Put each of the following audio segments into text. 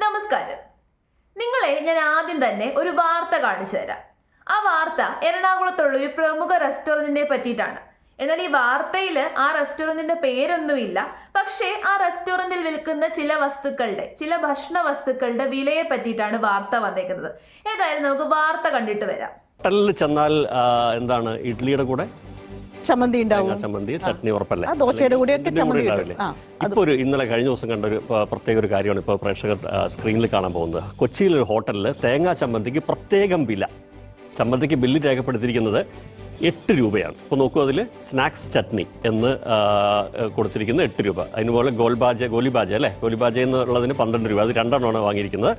നമസ്കാരം. നിങ്ങളെ ഞാൻ ആദ്യം തന്നെ ഒരു വാർത്ത കാണിച്ചു തരാം. ആ വാർത്ത എറണാകുളത്തുള്ള ഒരു പ്രമുഖ റെസ്റ്റോറൻറ്റിനെ പറ്റിയിട്ടാണ്. എന്നാൽ ഈ വാർത്തയിൽ ആ റെസ്റ്റോറൻറ്റിന്റെ പേരൊന്നുമില്ല. പക്ഷേ ആ റെസ്റ്റോറൻറ്റിൽ വിൽക്കുന്ന ചില ഭക്ഷണ വസ്തുക്കളുടെ വിലയെ പറ്റിയിട്ടാണ് വാർത്ത വന്നേക്കുന്നത്. ഏതായാലും നമുക്ക് വാർത്ത കണ്ടിട്ട് വരാം. ഹോട്ടലിൽ ചെന്നാൽ എന്താണ് ഇഡ്ലിയുടെ കൂടെ ചമ്മന്തി ഉണ്ടാവും, ചമ്മന്തി ചട്നി ഉറപ്പല്ലേ, ദോശയുടെ കൂടെയൊക്കെ ചമ്മന്തി ഉണ്ടാവില്ലേ? ഇപ്പോൾ ഇന്നലെ കഴിഞ്ഞ ദിവസം കണ്ട ഒരു പ്രത്യേക ഒരു കാര്യമാണ് ഇപ്പോൾ പ്രേക്ഷകർ സ്ക്രീനിൽ കാണാൻ പോകുന്നത്. കൊച്ചിയിലൊരു ഹോട്ടലിൽ തേങ്ങാ ചമ്മന്തിക്ക് പ്രത്യേകം വില, ചമ്മന്തിക്ക് ബില്ല് രേഖപ്പെടുത്തിയിരിക്കുന്നത് 8 രൂപയാണ്. ഇപ്പോൾ നോക്കൂ, അതിൽ സ്നാക്സ് ചട്നി എന്ന് കൊടുത്തിരിക്കുന്നത് 8 രൂപ. അതിനുപോലെ ഗോലിബാജ എന്നുള്ളതിന് 12 രൂപ. അത് 2 എണ്ണമാണ് വാങ്ങിയിരിക്കുന്നത്,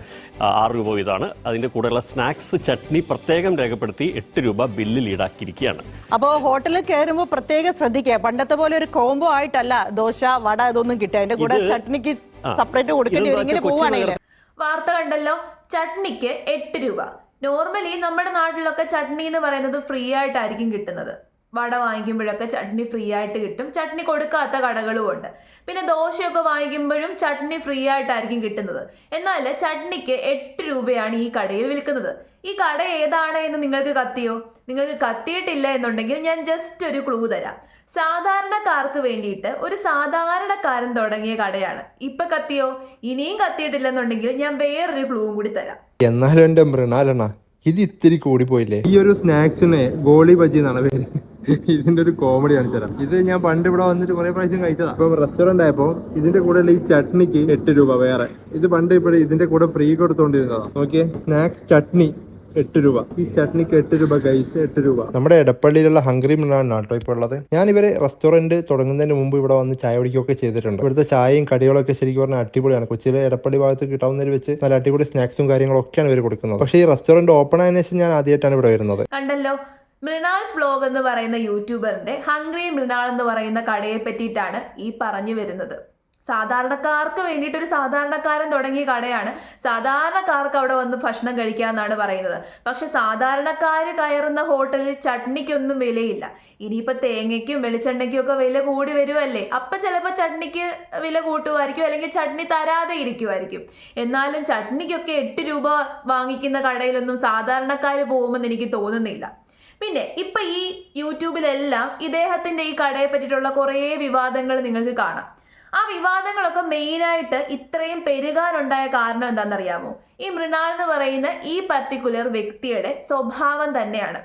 6 രൂപ ഇതാണ്. അതിൻ്റെ കൂടെയുള്ള സ്നാക്സ് ചട്നി പ്രത്യേകം രേഖപ്പെടുത്തി 8 രൂപ ബില്ലിൽ ഈടാക്കിയിരിക്കുകയാണ്. അപ്പോൾ ഹോട്ടലിൽ കയറുമ്പോൾ പ്രത്യേകം ശ്രദ്ധിക്കുക. പണ്ടത്തെ പോലെ ഒരു കോംബോ ആയിട്ടല്ല ദോശ വട ഇതൊന്നും കിട്ടുക, അതിന്റെ കൂടെ ചട്നിക്ക് സെപ്പറേറ്റ് കൊടുക്കേണ്ടി വരും. ഇങ്ങനെ പോവുകയാണെങ്കിൽ വാർത്ത കണ്ടല്ലോ, ചട്നിക്ക് 8 രൂപ. നോർമലി നമ്മുടെ നാട്ടിലൊക്കെ ചട്നി എന്ന് പറയുന്നത് ഫ്രീ ആയിട്ടായിരിക്കും കിട്ടുന്നത്. വട വാങ്ങിക്കുമ്പോഴൊക്കെ ചട്നി ഫ്രീ ആയിട്ട് കിട്ടും. ചട്നി കൊടുക്കാത്ത കടകളും ഉണ്ട്. പിന്നെ ദോശയൊക്കെ വാങ്ങിക്കുമ്പോഴും ചട്നി ഫ്രീ ആയിട്ടായിരിക്കും കിട്ടുന്നത്. എന്നാൽ ചട്നിക്ക് 8 രൂപയാണ് ഈ കടയിൽ വിൽക്കുന്നത്. ഈ കട ഏതാണ് എന്ന് നിങ്ങൾക്ക് കത്തിയിട്ടില്ല എന്നുണ്ടെങ്കിൽ ഞാൻ ജസ്റ്റ് ഒരു ക്ലൂ തരാം. സാധാരണക്കാർക്ക് വേണ്ടിയിട്ട് ഒരു സാധാരണക്കാരൻ തുടങ്ങിയ കടയാണ്. ഇപ്പൊ കത്തിയോ? ഇനിയും കത്തിയിട്ടില്ലെന്നുണ്ടെങ്കിൽ ഞാൻ വേറൊരു ക്ലൂവും കൂടി തരാം. എന്നാലും എന്റെ മൃണാലണ്ണ, ഇത് ഇത്തിരി കൂടി പോയില്ലേ? ഈ ഒരു സ്നാക്സിന് ഗോളി ബജി എന്നാണ് പേര്. ഇതിന്റെ ഒരു കോമഡി കാണിച്ചു തരാം. ഇത് ഞാൻ പണ്ട് ഇവിടെ വന്നിട്ട് കുറെ പ്രാവശ്യം കഴിച്ചതാ. ഇപ്പൊ റെസ്റ്റോറന്റ് ആയപ്പോ ഇതിന്റെ കൂടെ ഈ ചട്നിക്ക് 8 രൂപ വേറെ. ഇത് പണ്ട് ഇപ്പോഴും ഇതിന്റെ കൂടെ ഫ്രീ കൊടുത്തോണ്ടിരുന്നതാ. നോക്കിയേ, സ്നാക്സ് ചട്നി 8 രൂപ. ഈ ചട്നിക്ക് 8 രൂപ ഗൈസ്, 8 രൂപ. നമ്മുടെ എടപ്പള്ളിയിലുള്ള ഹംഗ്രി മൃണാലാണ് കേട്ടോ ഇപ്പോൾ ഉള്ളത്. ഞാൻ ഇവരെ റെസ്റ്റോറന്റ് തുടങ്ങുന്നതിന് മുമ്പ് ഇവിടെ വന്ന് ചായ കുടിക്കുകയൊക്കെ ചെയ്തിട്ടുണ്ട്. ഇവിടുത്തെ ചായയും കടികളൊക്കെ ശരിക്കും പറഞ്ഞാൽ അടിപൊളിയാണ്. കൊച്ചിയിലെ എടപ്പള്ളി ഭാഗത്ത് കിട്ടാവുന്നതിൽ വെച്ച് നല്ല അടിപൊളി സ്നാക്സും കാര്യങ്ങളൊക്കെയാണ് ഇവർ കൊടുക്കുന്നത്. പക്ഷേ ഈ റെസ്റ്റോറന്റ് ഓപ്പൺ ആയതിനു ശേഷം ഞാൻ ആദ്യമായിട്ടാണ് ഇവിടെ വരുന്നത്. കണ്ടല്ലോ, മൃണാൾസ് വ്ലോഗ് എന്ന് പറയുന്ന യൂട്യൂബറിന്റെ ഹംഗ്രി മൃണാൾ എന്ന് പറയുന്ന കടയെ പറ്റിയിട്ടാണ് ഈ പറഞ്ഞു വരുന്നത്. സാധാരണക്കാർക്ക് വേണ്ടിയിട്ട് ഒരു സാധാരണക്കാരൻ തുടങ്ങിയ കടയാണ്. സാധാരണക്കാർക്ക് അവിടെ വന്ന് ഭക്ഷണം കഴിക്കാമെന്നാണ് പറയുന്നത്. പക്ഷെ സാധാരണക്കാർ കയറുന്ന ഹോട്ടലിൽ ചട്നിക്കൊന്നും വിലയില്ല. ഇനിയിപ്പോൾ തേങ്ങയ്ക്കും വെളിച്ചെണ്ണയ്ക്കും ഒക്കെ വില കൂടി വരുമല്ലേ, അപ്പം ചിലപ്പോൾ ചട്നിക്ക് വില കൂട്ടുമായിരിക്കും, അല്ലെങ്കിൽ ചട്നി തരാതെ ഇരിക്കുമായിരിക്കും. എന്നാലും ചട്നിക്കൊക്കെ 8 രൂപ വാങ്ങിക്കുന്ന കടയിലൊന്നും സാധാരണക്കാർ പോകുമെന്ന് എനിക്ക് തോന്നുന്നില്ല. പിന്നെ ഇപ്പം ഈ യൂട്യൂബിലെല്ലാം ഇദ്ദേഹത്തിൻ്റെ ഈ കടയെ പറ്റിയിട്ടുള്ള കുറേ വിവാദങ്ങൾ നിങ്ങൾക്ക് കാണാം. ആ വിവാദങ്ങളൊക്കെ മെയിനായിട്ട് ഇത്രയും പെരുകാനുണ്ടായ കാരണം എന്താണെന്നറിയാമോ? ഈ മൃണാൾ എന്ന് പറയുന്ന ഈ പർട്ടിക്കുലർ വ്യക്തിയുടെ സ്വഭാവം തന്നെയാണ്.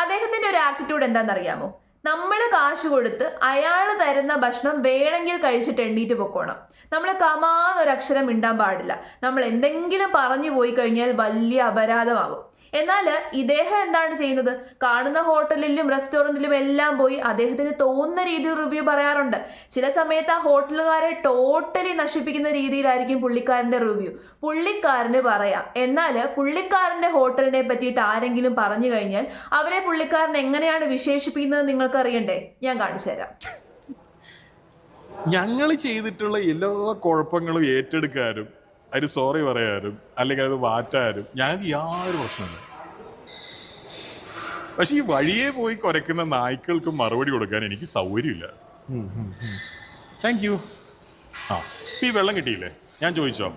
അദ്ദേഹത്തിന്റെ ഒരു ആറ്റിറ്റ്യൂഡ് എന്താണെന്നറിയാമോ? നമ്മൾ കാശ് കൊടുത്ത് അയാൾ തരുന്ന ഭക്ഷണം വേണമെങ്കിൽ കഴിച്ചിട്ട് എണ്ണീറ്റ് പൊക്കോണം. നമ്മൾ കമാന്നൊരക്ഷരം മിണ്ടാൻ പാടില്ല. നമ്മൾ എന്തെങ്കിലും പറഞ്ഞു പോയി കഴിഞ്ഞാൽ വലിയ അപരാധമാകും. എന്നാൽ ഇദ്ദേഹം എന്താണ് ചെയ്യുന്നത്? കാണുന്ന ഹോട്ടലിലും റെസ്റ്റോറൻറ്റിലും എല്ലാം പോയി അദ്ദേഹത്തിന് തോന്നുന്ന രീതിയിൽ റിവ്യൂ പറയാറുണ്ട്. ചില സമയത്ത് ആ ഹോട്ടലുകാരെ ടോട്ടലി നശിപ്പിക്കുന്ന രീതിയിലായിരിക്കും പുള്ളിക്കാരൻ്റെ റിവ്യൂ. പുള്ളിക്കാരന് പറയാം. എന്നാൽ പുള്ളിക്കാരൻ്റെ ഹോട്ടലിനെ പറ്റിയിട്ട് ആരെങ്കിലും പറഞ്ഞു കഴിഞ്ഞാൽ അവരെ പുള്ളിക്കാരൻ എങ്ങനെയാണ് വിശേഷിപ്പിക്കുന്നത് നിങ്ങൾക്ക് അറിയണ്ടേ? ഞാൻ കാണിച്ചു തരാം. ഞങ്ങൾ ചെയ്തിട്ടുള്ള എല്ലാ കുഴപ്പങ്ങളും ഏറ്റെടുക്കാനും അതിന് സോറി പറയാനും അല്ലെങ്കിൽ അത് മാറ്റാനും ഞങ്ങൾക്ക് യാതൊരു പ്രശ്നമില്ല. പക്ഷെ ഈ വഴിയെ പോയി കുരയ്ക്കുന്ന നായ്ക്കൾക്ക് മറുപടി കൊടുക്കാൻ എനിക്ക് സൗകര്യമില്ല. Thank you. ഈ വെള്ളം കിട്ടിയില്ലേ? ഞാൻ ചോദിച്ചോ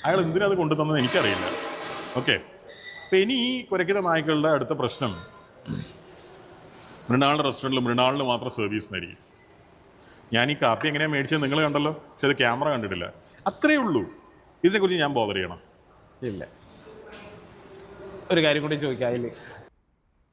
അയാൾ എന്തിനാ അത് കൊണ്ടുതന്നത് എനിക്കറിയില്ല. ഓക്കെ, അപ്പം ഇനി ഈ കുരയ്ക്കുന്ന നായ്ക്കളുടെ അടുത്ത പ്രശ്നം മൃണാളിൻ്റെ റെസ്റ്റോറൻറ്റിൽ മൃണാളിന് മാത്രം സർവീസ് എന്നായിരിക്കും. ഞാൻ ഈ കാപ്പി എങ്ങനെയാണ് മേടിച്ചത് നിങ്ങൾ കണ്ടല്ലോ, പക്ഷെ അത് ക്യാമറ കണ്ടിട്ടില്ല. അത്രയേ ഉള്ളൂ. ഇതിനെക്കുറിച്ച് ഞാൻ ബോധർ ചെയ്യണം? ഇല്ല. ഒരു കാര്യം കൂടി ചോദിക്കാം.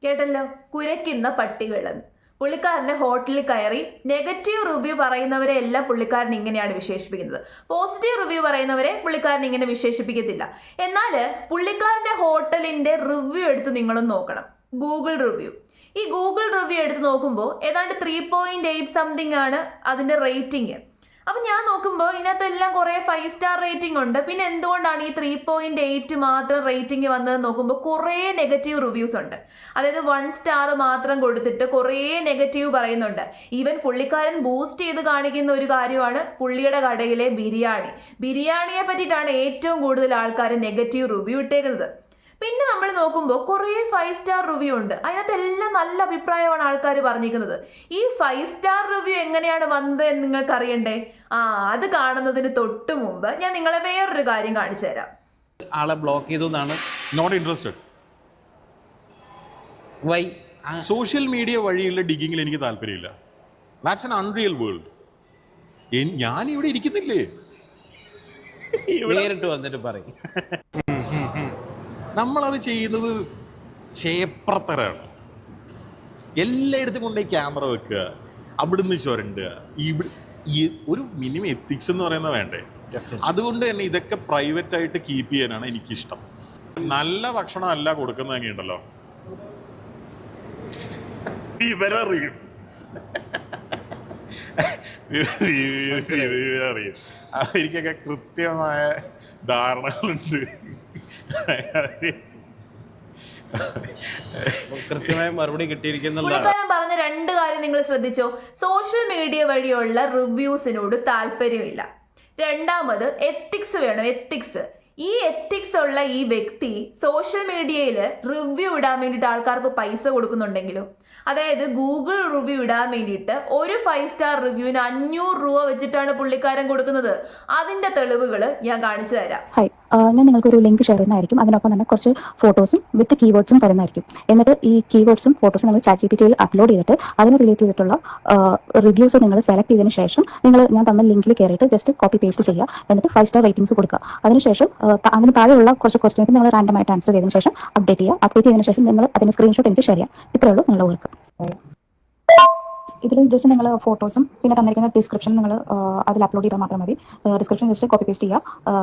കേട്ടല്ലോ, കുരയ്ക്കുന്ന പട്ടികളെന്ന്. പുള്ളിക്കാരൻ്റെ ഹോട്ടലിൽ കയറി നെഗറ്റീവ് റിവ്യൂ പറയുന്നവരെ എല്ലാം പുള്ളിക്കാരൻ ഇങ്ങനെയാണ് വിശേഷിപ്പിക്കുന്നത്. പോസിറ്റീവ് റിവ്യൂ പറയുന്നവരെ പുള്ളിക്കാരൻ ഇങ്ങനെ വിശേഷിപ്പിക്കത്തില്ല. എന്നാൽ പുള്ളിക്കാരൻ്റെ ഹോട്ടലിൻ്റെ റിവ്യൂ എടുത്ത് നിങ്ങളും നോക്കണം. Google review. ഈ ഗൂഗിൾ റിവ്യൂ എടുത്ത് നോക്കുമ്പോൾ ഏതാണ്ട് 3.8 സംതിങ് ആണ് അതിൻ്റെ റേറ്റിംഗ്. അപ്പം ഞാൻ നോക്കുമ്പോൾ ഇതിനകത്തെല്ലാം കുറേ 5 സ്റ്റാർ റേറ്റിംഗ് ഉണ്ട്. പിന്നെ എന്തുകൊണ്ടാണ് ഈ 3.8 മാത്രം റേറ്റിംഗ് വന്നതെന്ന് നോക്കുമ്പോൾ കുറേ നെഗറ്റീവ് റിവ്യൂസ് ഉണ്ട്. അതായത് 1 സ്റ്റാർ മാത്രം കൊടുത്തിട്ട് കുറേ നെഗറ്റീവ് പറയുന്നുണ്ട്. ഈവൻ പുള്ളിക്കാരൻ ബൂസ്റ്റ് ചെയ്ത് കാണിക്കുന്ന ഒരു കാര്യമാണ് പുള്ളിയുടെ കടയിലെ ബിരിയാണിയെ പറ്റിയിട്ടാണ് ഏറ്റവും കൂടുതൽ ആൾക്കാർ നെഗറ്റീവ് റിവ്യൂ ഇട്ടേക്കുന്നത്. പിന്നെ നമ്മൾ നോക്കുമ്പോൾ കുറേ 5 സ്റ്റാർ റിവ്യൂ ഉണ്ട്. അതിനകത്തെല്ലാം നല്ല അഭിപ്രായമാണ് ആൾക്കാർ പറഞ്ഞിരിക്കുന്നത്. ഈ 5 സ്റ്റാർ റിവ്യൂ എങ്ങനെയാണ് വന്നത് എന്ന് നിങ്ങൾക്ക് അറിയണ്ടേ? അത് കാണുന്നതിന് തൊട്ട് മുമ്പ് ഞാൻ നിങ്ങളെ വേറൊരു കാര്യം കാണിച്ചു തരാം. ആളെ ബ്ലോക്ക് ചെയ്തു എന്നാണ്. Not interested. Why? Social media വഴിയുള്ള ഡിഗിങ്ങിൽ എനിക്ക് താല്പര്യമില്ല. That's an unreal world. ഞാൻ ഇവിടെ ഇരിക്കുന്നില്ലേ? നേരിട്ട് വന്നിട്ട് പറയും. നമ്മളത് ചെയ്യുന്നത് ചേപ്രത്തരാണ്. എല്ലായിടത്തും കൊണ്ടുപോയി ക്യാമറ വെക്കുക, അവിടുന്ന് ചുരണ്ടുക. ഈ ഒരു മിനിമം എത്തിക്സ് എന്ന് പറയുന്നത് വേണ്ടേ? അതുകൊണ്ട് തന്നെ ഇതൊക്കെ പ്രൈവറ്റ് ആയിട്ട് കീപ്പ് ചെയ്യാനാണ് എനിക്കിഷ്ടം. നല്ല ഭക്ഷണം അല്ല കൊടുക്കുന്നതൊക്കെ ഉണ്ടല്ലോ, ഇവരറിയും. ഇവരറിയും. എനിക്കൊക്കെ കൃത്യമായ ധാരണകളുണ്ട്. കൃത്യമായ മറുപടി കിട്ടിയിരിക്കുന്നതാണ്. പുള്ളിക്കാരൻ പറഞ്ഞ 2 കാര്യം നിങ്ങൾ ശ്രദ്ധിച്ചോ? സോഷ്യൽ മീഡിയ വഴിയുള്ള റിവ്യൂസിനോട് താല്പര്യമില്ല. രണ്ടാമത് എത്തിക്സ് വേണം, എത്തിക്സ്. ഈ എത്തിക്സ് ഉള്ള ഈ വ്യക്തി സോഷ്യൽ മീഡിയയിൽ റിവ്യൂ ഇടാൻ വേണ്ടിയിട്ട് ആൾക്കാർക്ക് പൈസ കൊടുക്കുന്നുണ്ടെങ്കിലും, അതായത് ഗൂഗിൾ റിവ്യൂ ഇടാൻ വേണ്ടിയിട്ട് ഒരു 5 സ്റ്റാർ റിവ്യൂവിന് 500 രൂപ വെച്ചിട്ടാണ് പുള്ളിക്കാരൻ കൊടുക്കുന്നത്. അതിന്റെ തെളിവുകൾ ഞാൻ കാണിച്ചു തരാം. ഹായ്, ഞാൻ നിങ്ങൾക്ക് ഒരു ലിങ്ക് ഷെയർ ചെയ്യുന്നതായിരിക്കും. അതിനൊപ്പം തന്നെ കുറച്ച് ഫോട്ടോസും വിത്ത് കീവേഡ്സും തരുന്നതായിരിക്കും. എന്നിട്ട് ഈ കീവേഡ്സും ഫോട്ടോസും നിങ്ങൾ ChatGPT-യിൽ അപ്ലോഡ് ചെയ്തിട്ട് അതിന് റിലേറ്റ് ചെയ്തിട്ടുള്ള റിവ്യൂസ് നിങ്ങൾ സെലക്ട് ചെയ്തതിന് ശേഷം ഞാൻ തന്ന ലിങ്കിൽ കയറിയിട്ട് ജസ്റ്റ് കോപ്പി പേസ്റ്റ് ചെയ്യുക. എന്നിട്ട് 5 സ്റ്റാർ റേറ്റിംഗ്സ് കൊടുക്കുക. അതിനുശേഷം അതിന് താഴെയുള്ള കുറച്ച് ക്വസ്റ്റ്യൻസ് നിങ്ങൾ റാൻഡം ആയിട്ട് ആൻസർ ചെയ്തതിനു ശേഷം അപ്ഡേറ്റ് ചെയ്യുക. അപ്ഡേറ്റ് ചെയ്തതിനു ശേഷം നിങ്ങൾ അതിന് സ്ക്രീൻഷോട്ട് എനിക്ക് ഷെയർ ചെയ്യാം. ഇത്രയേ ഉള്ളൂ നിങ്ങളുടെ വർക്ക്. ഇതിൽ ജസ്റ്റ് നിങ്ങൾ ഫോട്ടോസും പിന്നെ തന്നിരിക്കുന്ന ഡിസ്ക്രിപ്ഷൻ നിങ്ങൾ അതിൽ അപ്ലോഡ് ചെയ്താൽ മാത്രം മതി. ഡിസ്ക്രിപ്ഷൻ ജസ്റ്റ് കോപ്പി പേസ്റ്റ് ചെയ്യുക.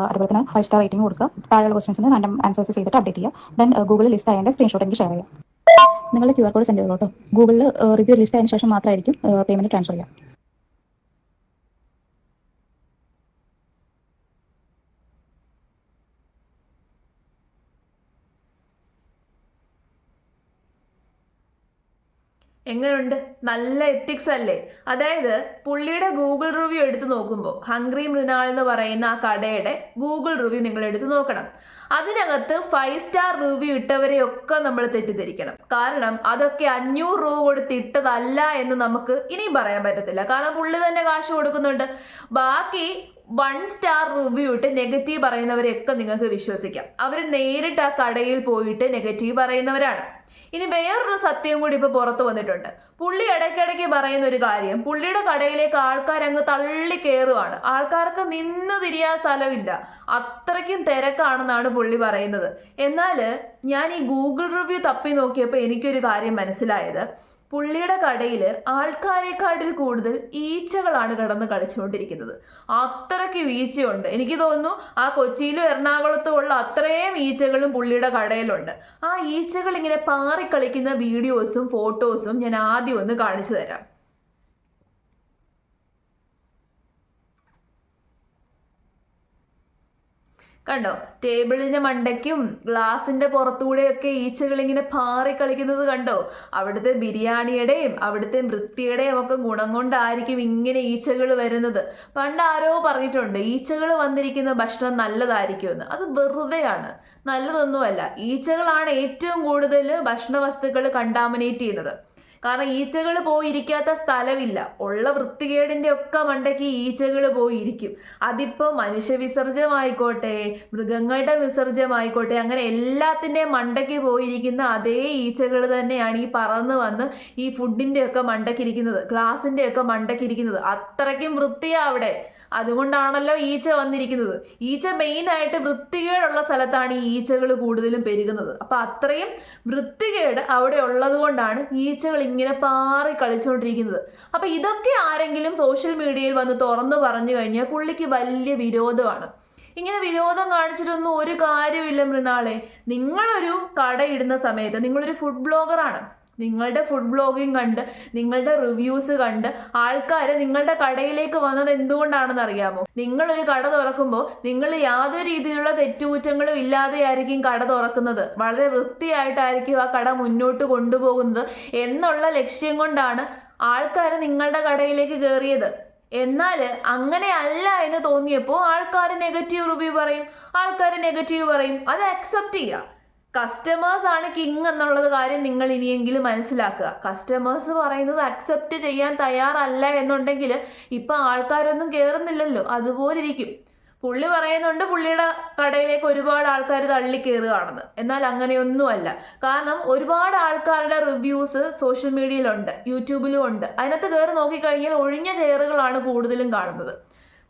അതുപോലെ തന്നെ 5 സ്റ്റാർ റേറ്റിംഗ് കൊടുക്കുക. താഴെയുള്ള ക്വസ്റ്റൻസിന് റാൻഡം ആൻസേഴ്സ് ചെയ്തിട്ട് അപ്ഡേറ്റ് ചെയ്യുക. ദെൻ ഗൂഗിൾ ലിസ്റ്റ് ആയതിൻ്റെ സ്ക്രീൻഷോട്ട് എനിക്ക് ഷെയർ ചെയ്യാം. നിങ്ങളുടെ QR കോഡ് സെൻഡ് ചെയ്തോളൂ കേട്ടോ. ഗൂഗിളിൽ റിവ്യൂ ലിസ്റ്റ് ആയതിനു ശേഷം മാത്രമായിരിക്കും പേയ്മെന്റ് ട്രാൻസ്ഫർ ചെയ്യുക. എങ്ങനെയുണ്ട്? നല്ല എത്തിക്സ് അല്ലേ? അതായത് പുള്ളിയുടെ ഗൂഗിൾ റിവ്യൂ എടുത്ത് നോക്കുമ്പോൾ ഹംഗ്രി മൃണാൾ എന്ന് പറയുന്ന ആ കടയുടെ ഗൂഗിൾ റിവ്യൂ നിങ്ങൾ എടുത്ത് നോക്കണം. അതിനകത്ത് 5 സ്റ്റാർ റിവ്യൂ ഇട്ടവരെയൊക്കെ നമ്മൾ തെറ്റിദ്ധരിക്കണം. കാരണം അതൊക്കെ 500 രൂപ കൊടുത്ത് ഇട്ടതല്ല എന്ന് നമുക്ക് ഇനിയും പറയാൻ പറ്റത്തില്ല. കാരണം പുള്ളി തന്നെ കാശ് കൊടുക്കുന്നുണ്ട്. ബാക്കി 1 സ്റ്റാർ റിവ്യൂ ഇട്ട് നെഗറ്റീവ് പറയുന്നവരെയൊക്കെ നിങ്ങൾക്ക് വിശ്വസിക്കാം. അവർ നേരിട്ട് ആ കടയിൽ പോയിട്ട് നെഗറ്റീവ് പറയുന്നവരാണ്. ഇനി വേറൊരു സത്യം കൂടി ഇപ്പൊ പുറത്തു വന്നിട്ടുണ്ട്. പുള്ളി ഇടയ്ക്കിടയ്ക്ക് പറയുന്ന ഒരു കാര്യം, പുള്ളിയുടെ കടയിലേക്ക് ആൾക്കാർ അങ്ങ് തള്ളി കയറുവാണ്. ആൾക്കാർക്ക് നിന്ന് തിരിയാൻ സ്ഥലമില്ല, അത്രയ്ക്കും തിരക്കാണെന്നാണ് പുള്ളി പറയുന്നത്. എന്നാൽ ഞാൻ ഈ ഗൂഗിൾ റിവ്യൂ തപ്പി നോക്കിയപ്പോൾ എനിക്കൊരു കാര്യം മനസ്സിലായത്, പുള്ളിയുടെ കടയിൽ ആൾക്കാരെക്കാട്ടിൽ കൂടുതൽ ഈച്ചകളാണ് കിടന്ന് കളിച്ചുകൊണ്ടിരിക്കുന്നത്. അത്രയ്ക്ക് ഈച്ചയുണ്ട്. എനിക്ക് തോന്നുന്നു ആ കൊച്ചിയിലും എറണാകുളത്തും ഉള്ള അത്രയും ഈച്ചകളും പുള്ളിയുടെ കടയിലുണ്ട്. ആ ഈച്ചകൾ ഇങ്ങനെ പാറിക്കളിക്കുന്ന വീഡിയോസും ഫോട്ടോസും ഞാൻ ആദ്യം ഒന്ന് കാണിച്ചു തരാം. കണ്ടോ? ടേബിളിന്റെ മണ്ടയ്ക്കും ഗ്ലാസിന്റെ പുറത്തൂടെയൊക്കെ ഈച്ചകൾ ഇങ്ങനെ പാറി കളിക്കുന്നത് കണ്ടോ? അവിടുത്തെ ബിരിയാണിയുടെയും അവിടുത്തെ വൃത്തിയുടെയും ഒക്കെ ഗുണം കൊണ്ടായിരിക്കും ഇങ്ങനെ ഈച്ചകൾ വരുന്നത്. പണ്ട് ആരോ പറഞ്ഞിട്ടുണ്ട് ഈച്ചകൾ വന്നിരിക്കുന്ന ഭക്ഷണം നല്ലതായിരിക്കുമെന്ന്. അത് വെറുതെയാണ്, നല്ലതൊന്നുമല്ല. ഈച്ചകളാണ് ഏറ്റവും കൂടുതൽ ഭക്ഷണ വസ്തുക്കൾ കണ്ടാമിനേറ്റ് ചെയ്യുന്നത്. കാരണം ഈച്ചകൾ പോയിരിക്കാത്ത സ്ഥലമില്ല. ഉള്ള വൃത്തികേടിൻ്റെ ഒക്കെ മണ്ടയ്ക്ക് ഈച്ചകൾ പോയിരിക്കും. അതിപ്പോൾ മനുഷ്യ വിസർജ്യമായിക്കോട്ടെ, മൃഗങ്ങളുടെ വിസർജ്യമായിക്കോട്ടെ, അങ്ങനെ എല്ലാത്തിൻ്റെയും മണ്ടയ്ക്ക് പോയിരിക്കുന്ന അതേ ഈച്ചകൾ തന്നെയാണ് ഈ പറന്ന് വന്ന് ഈ ഫുഡിൻ്റെ ഒക്കെ മണ്ടയ്ക്കിരിക്കുന്നത്, ഗ്ലാസിൻ്റെ ഒക്കെ മണ്ടയ്ക്കിരിക്കുന്നത്. അത്രയ്ക്കും വൃത്തിയാണ് അവിടെ. അതുകൊണ്ടാണല്ലോ ഈച്ച വന്നിരിക്കുന്നത്. ഈച്ച മെയിനായിട്ട് വൃത്തികേടുള്ള സ്ഥലത്താണ് ഈ ഈച്ചകൾ കൂടുതലും പെരുകുന്നത്. അപ്പം അത്രയും വൃത്തികേട് അവിടെ ഉള്ളത് കൊണ്ടാണ് ഈച്ചകൾ ഇങ്ങനെ പാറി കളിച്ചുകൊണ്ടിരിക്കുന്നത്. അപ്പം ഇതൊക്കെ ആരെങ്കിലും സോഷ്യൽ മീഡിയയിൽ വന്ന് തുറന്നു പറഞ്ഞു കഴിഞ്ഞാൽ പുള്ളിക്ക് വലിയ വിരോധമാണ്. ഇങ്ങനെ വിരോധം കാണിച്ചിട്ടൊന്നും ഒരു കാര്യമില്ല മൃണാളെ. നിങ്ങളൊരു കടയിടുന്ന സമയത്ത് നിങ്ങളൊരു ഫുഡ് ബ്ലോഗറാണ്. നിങ്ങളുടെ ഫുഡ് ബ്ലോഗിങ് കണ്ട്, നിങ്ങളുടെ റിവ്യൂസ് കണ്ട് ആൾക്കാർ നിങ്ങളുടെ കടയിലേക്ക് വന്നത് എന്തുകൊണ്ടാണെന്ന് അറിയാമോ? നിങ്ങളൊരു കട തുറക്കുമ്പോൾ നിങ്ങൾ യാതൊരു രീതിയിലുള്ള തെറ്റുകുറ്റങ്ങളും ഇല്ലാതെയായിരിക്കും കട തുറക്കുന്നത്. വളരെ വൃത്തിയായിട്ടായിരിക്കും ആ കട മുന്നോട്ട് കൊണ്ടുപോകുന്നത് എന്നുള്ള ലക്ഷ്യം കൊണ്ടാണ് ആൾക്കാർ നിങ്ങളുടെ കടയിലേക്ക് കയറിയത്. എന്നാൽ അങ്ങനെ അല്ല എന്ന് തോന്നിയപ്പോൾ ആൾക്കാർ നെഗറ്റീവ് റിവ്യൂ പറയും, അത് അക്സെപ്റ്റ് ചെയ്യുക. കസ്റ്റമേഴ്സ് ആണ് കിങ് എന്നുള്ളത് കാര്യം നിങ്ങൾ ഇനിയെങ്കിലും മനസ്സിലാക്കുക. കസ്റ്റമേഴ്സ് പറയുന്നത് അക്സെപ്റ്റ് ചെയ്യാൻ തയ്യാറല്ല എന്നുണ്ടെങ്കിൽ ഇപ്പം ആൾക്കാരൊന്നും കയറുന്നില്ലല്ലോ, അതുപോലെ ഇരിക്കും. പുള്ളി പറയുന്നുണ്ട് പുള്ളിയുടെ കടയിലേക്ക് ഒരുപാട് ആൾക്കാർ തള്ളി കയറുകയാണെന്ന്. എന്നാൽ അങ്ങനെയൊന്നുമല്ല. കാരണം ഒരുപാട് ആൾക്കാരുടെ റിവ്യൂസ് സോഷ്യൽ മീഡിയയിലുണ്ട്, യൂട്യൂബിലും ഉണ്ട്. അതിനകത്ത് കയറി നോക്കിക്കഴിഞ്ഞാൽ ഒഴിഞ്ഞ ചെയറുകളാണ് കൂടുതലും കാണുന്നത്.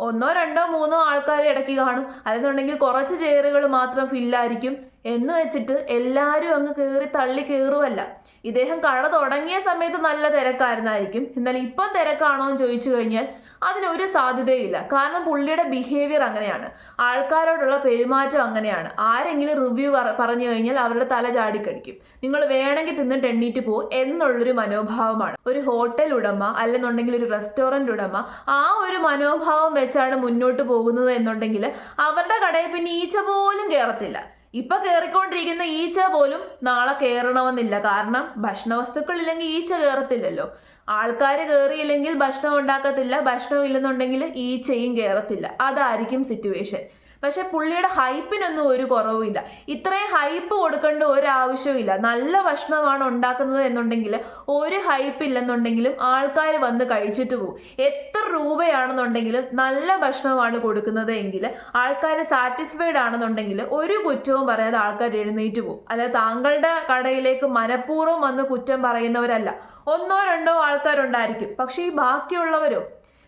1, 2, 3 ആൾക്കാർ ഇടയ്ക്ക് കാണും, അല്ലെന്നുണ്ടെങ്കിൽ കുറച്ച് ചെയറുകൾ മാത്രം ഫില്ലായിരിക്കും എന്ന് വെച്ചിട്ട് എല്ലാവരും അങ്ങ് കയറി തള്ളി കയറുമല്ല. ഇദ്ദേഹം കട തുടങ്ങിയ സമയത്ത് നല്ല തിരക്കായിരുന്നായിരിക്കും, എന്നാൽ ഇപ്പം തിരക്കാണോ എന്ന് ചോദിച്ചു കഴിഞ്ഞാൽ അതിനൊരു സാധ്യതയില്ല. കാരണം പുള്ളിയുടെ ബിഹേവിയർ അങ്ങനെയാണ്, ആൾക്കാരോടുള്ള പെരുമാറ്റം അങ്ങനെയാണ്. ആരെങ്കിലും റിവ്യൂ പറഞ്ഞു കഴിഞ്ഞാൽ അവരുടെ തല ചാടിക്കടിക്കും, നിങ്ങൾ വേണമെങ്കിൽ തിന്നിട്ട് എണ്ണീറ്റ് പോകും എന്നുള്ളൊരു മനോഭാവമാണ്. ഒരു ഹോട്ടൽ ഉടമ അല്ലെന്നുണ്ടെങ്കിൽ ഒരു റെസ്റ്റോറൻറ്റ് ഉടമ ആ ഒരു മനോഭാവം വെച്ചാണ് മുന്നോട്ട് പോകുന്നത് എന്നുണ്ടെങ്കിൽ അവരുടെ കടയിൽ പിന്നെ ഈച്ച പോലും കയറത്തില്ല. ഇപ്പൊ കയറിക്കൊണ്ടിരിക്കുന്ന ഈച്ച പോലും നാളെ കയറണമെന്നില്ല. കാരണം ഭക്ഷണ വസ്തുക്കൾ ഇല്ലെങ്കിൽ ഈച്ച കയറത്തില്ലല്ലോ. ആൾക്കാർ കയറിയില്ലെങ്കിൽ ഭക്ഷണം ഉണ്ടാക്കത്തില്ല, ഭക്ഷണം ഇല്ലെന്നുണ്ടെങ്കിൽ ഈച്ചയും കയറത്തില്ല. അതായിരിക്കും സിറ്റുവേഷൻ. പക്ഷെ പുള്ളിയുടെ ഹൈപ്പിനൊന്നും ഒരു കുറവുമില്ല. ഇത്രയും ഹൈപ്പ് കൊടുക്കേണ്ട ഒരാവശ്യമില്ല. നല്ല ഭക്ഷണമാണ് ഉണ്ടാക്കുന്നത് എന്നുണ്ടെങ്കിൽ ഒരു ഹൈപ്പ് ഇല്ലെന്നുണ്ടെങ്കിലും ആൾക്കാർ വന്ന് കഴിച്ചിട്ട് പോകും. എത്ര രൂപയാണെന്നുണ്ടെങ്കിലും നല്ല ഭക്ഷണമാണ് കൊടുക്കുന്നത് എങ്കിൽ ആൾക്കാർ സാറ്റിസ്ഫൈഡ് ആണെന്നുണ്ടെങ്കിൽ ഒരു കുറ്റവും പറയാതെ ആൾക്കാർ എഴുന്നേറ്റ് പോകും. അല്ലാതെ താങ്കളുടെ കടയിലേക്ക് മനഃപൂർവ്വം വന്ന് കുറ്റം പറയുന്നവരല്ല. 1, 2 ആൾക്കാരുണ്ടായിരിക്കും. പക്ഷേ ഈ ബാക്കിയുള്ളവരോ?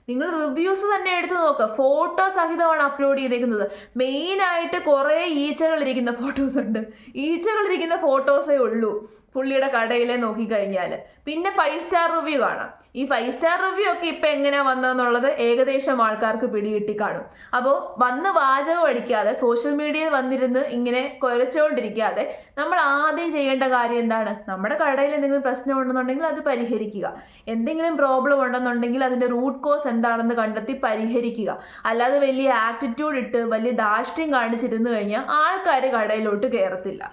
നിങ്ങൾ റിവ്യൂസ് തന്നെ എടുത്ത് നോക്കുക, ഫോട്ടോ സഹിതമാണ് അപ്ലോഡ് ചെയ്തേക്കുന്നത്. മെയിനായിട്ട് കുറേ ഈച്ചകളിരിക്കുന്ന ഫോട്ടോസ് ഉണ്ട്. ഈച്ചകളിരിക്കുന്ന ഫോട്ടോസേ ഉള്ളൂ പുള്ളിയുടെ കടയിലെ നോക്കിക്കഴിഞ്ഞാൽ. പിന്നെ 5 സ്റ്റാർ റിവ്യൂ കാണാം. ഈ 5 സ്റ്റാർ റിവ്യൂ ഒക്കെ ഇപ്പം എങ്ങനെയാണ് വന്നതെന്നുള്ളത് ഏകദേശം ആൾക്കാർക്ക് പിടികിട്ടി കാണും. അപ്പോൾ വന്ന് വാചകം അടിക്കാതെ സോഷ്യൽ മീഡിയയിൽ വന്നിരുന്ന് ഇങ്ങനെ കുരച്ചുകൊണ്ടിരിക്കാതെ നമ്മൾ ആദ്യം ചെയ്യേണ്ട കാര്യം എന്താണ്? നമ്മുടെ കടയിൽ എന്തെങ്കിലും പ്രശ്നം ഉണ്ടെന്നുണ്ടെങ്കിൽ അത് പരിഹരിക്കുക. എന്തെങ്കിലും പ്രോബ്ലം ഉണ്ടെന്നുണ്ടെങ്കിൽ അതിൻ്റെ റൂട്ട് കോസ് എന്താണെന്ന് കണ്ടെത്തി പരിഹരിക്കുക. അല്ലാതെ വലിയ ആറ്റിറ്റ്യൂഡ് ഇട്ട് വലിയ ധാർഷ്ട്യം കാണിച്ചിരുന്നു കഴിഞ്ഞാൽ ആൾക്കാർ കടയിലോട്ട് കയറത്തില്ല.